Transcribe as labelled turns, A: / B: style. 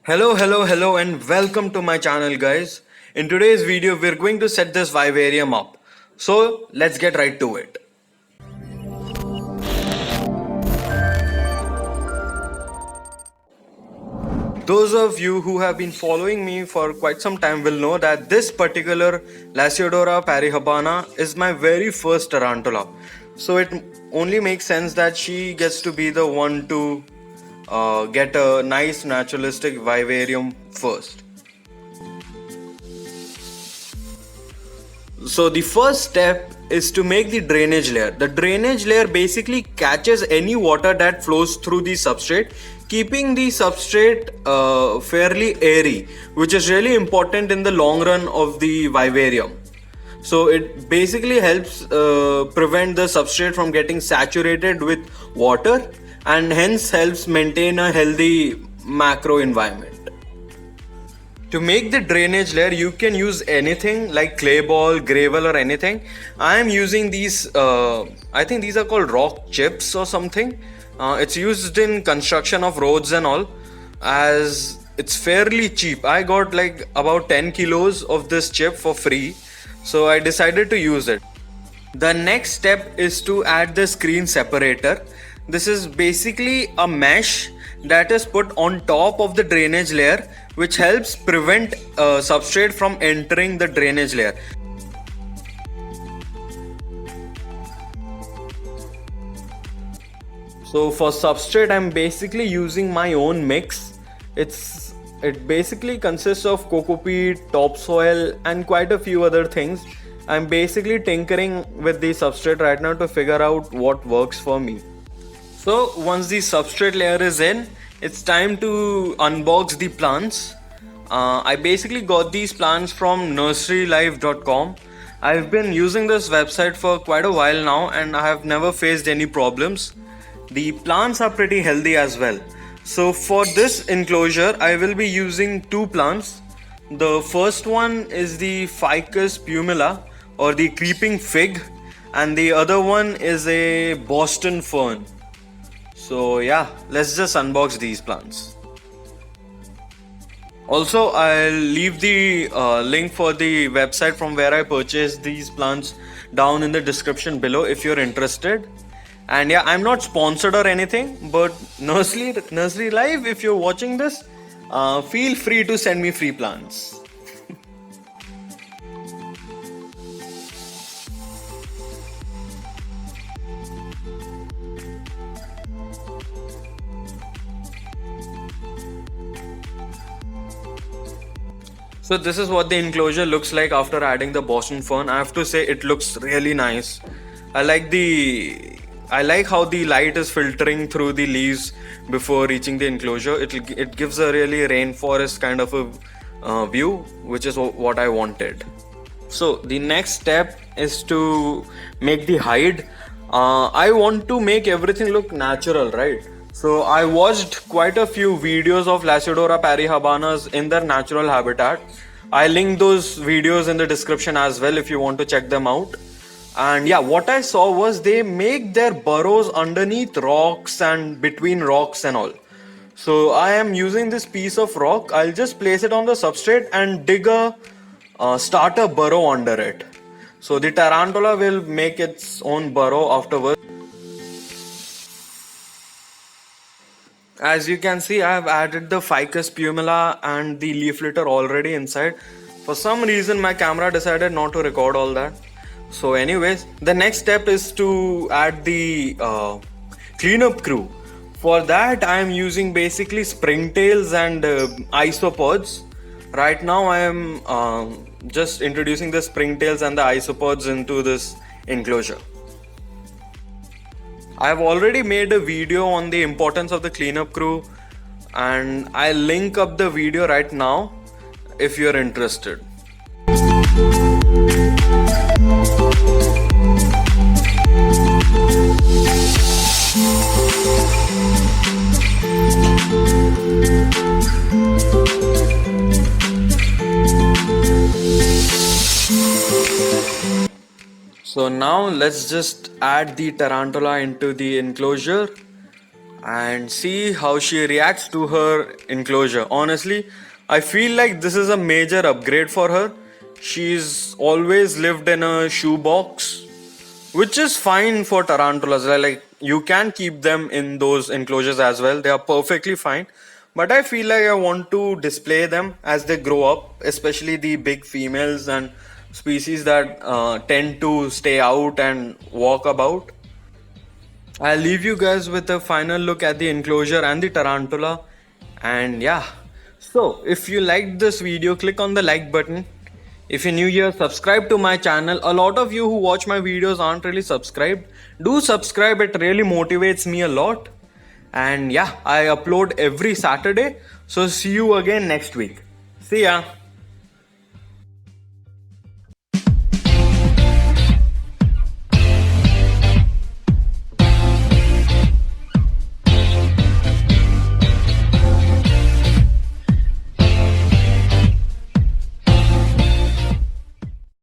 A: Hello, and welcome to my channel, guys. In today's video, we're going to set this vivarium up. So, let's get right to it. Those of you who have been following me for quite some time will know that this particular Lasiodora parihabana is my very first tarantula. So, it only makes sense that she gets to be the one to get a nice naturalistic vivarium first. So the first step is to make the drainage layer. The drainage layer basically catches any water that flows through the substrate, keeping the substrate fairly airy, which is really important in the long run of the vivarium. So it basically helps prevent the substrate from getting saturated with water and hence helps maintain a healthy macro environment. To make the drainage layer, you can use anything like clay ball, gravel, or anything. I am using these, I think these are called rock chips or something. It's used in construction of roads and all, as it's fairly cheap. I got like about 10 kilos of this chip for free, so I decided to use it. The next step is to add the screen separator. This is basically a mesh that is put on top of the drainage layer, which helps prevent substrate from entering the drainage layer. So for substrate, I'm basically using my own mix. It basically consists of coco peat, topsoil, and quite a few other things. I'm basically tinkering with the substrate right now to figure out what works for me. So once the substrate layer is in, it's time to unbox the plants. I basically got these plants from nurserylife.com. I've been using this website for quite a while now and I have never faced any problems. The plants are pretty healthy as well. So for this enclosure, I will be using two plants. The first one is the Ficus pumila or the creeping fig, and the other one is a Boston fern. So yeah, let's just unbox these plants. Also, I'll leave the link for the website from where I purchased these plants down in the description below if you're interested. And yeah, I'm not sponsored or anything, but Nursery Life, if you're watching this, feel free to send me free plants. So this is what the enclosure looks like after adding the Boston fern. I have to say it looks really nice. I like how the light is filtering through the leaves before reaching the enclosure. It gives a really rainforest kind of a view, which is what I wanted. So the next step is to make the hide. I want to make everything look natural, right? So I watched quite a few videos of Lasiodora parihabanas in their natural habitat. I link those videos in the description as well if you want to check them out. And yeah, what I saw was they make their burrows underneath rocks and between rocks and all. So I am using this piece of rock. I'll just place it on the substrate and dig a starter burrow under it. So the tarantula will make its own burrow afterwards. As you can see, I have added the Ficus pumila and the leaf litter already inside. For some reason, my camera decided not to record all that. So anyways, the next step is to add the cleanup crew. For that, I am using basically springtails and isopods. Right now, I am just introducing the springtails and the isopods into this enclosure. I've already made a video on the importance of the cleanup crew, and I'll link up the video right now if you're interested. So now let's just add the tarantula into the enclosure. and see how she reacts to her enclosure. Honestly, I feel like this is a major upgrade for her. She's always lived in a shoebox, which is fine for tarantulas. Like you can keep them in those enclosures as well, they are perfectly fine. But I feel like I want to display them as they grow up, especially the big females and species that tend to stay out and walk about. I'll leave you guys with a final look at the enclosure and the tarantula. And yeah, so if you liked this video, click on the like button. If you're new here, subscribe to my channel. A lot of you who watch my videos aren't really subscribed. Do subscribe, it really motivates me a lot. And yeah, I upload every Saturday. So see you again next week. See ya.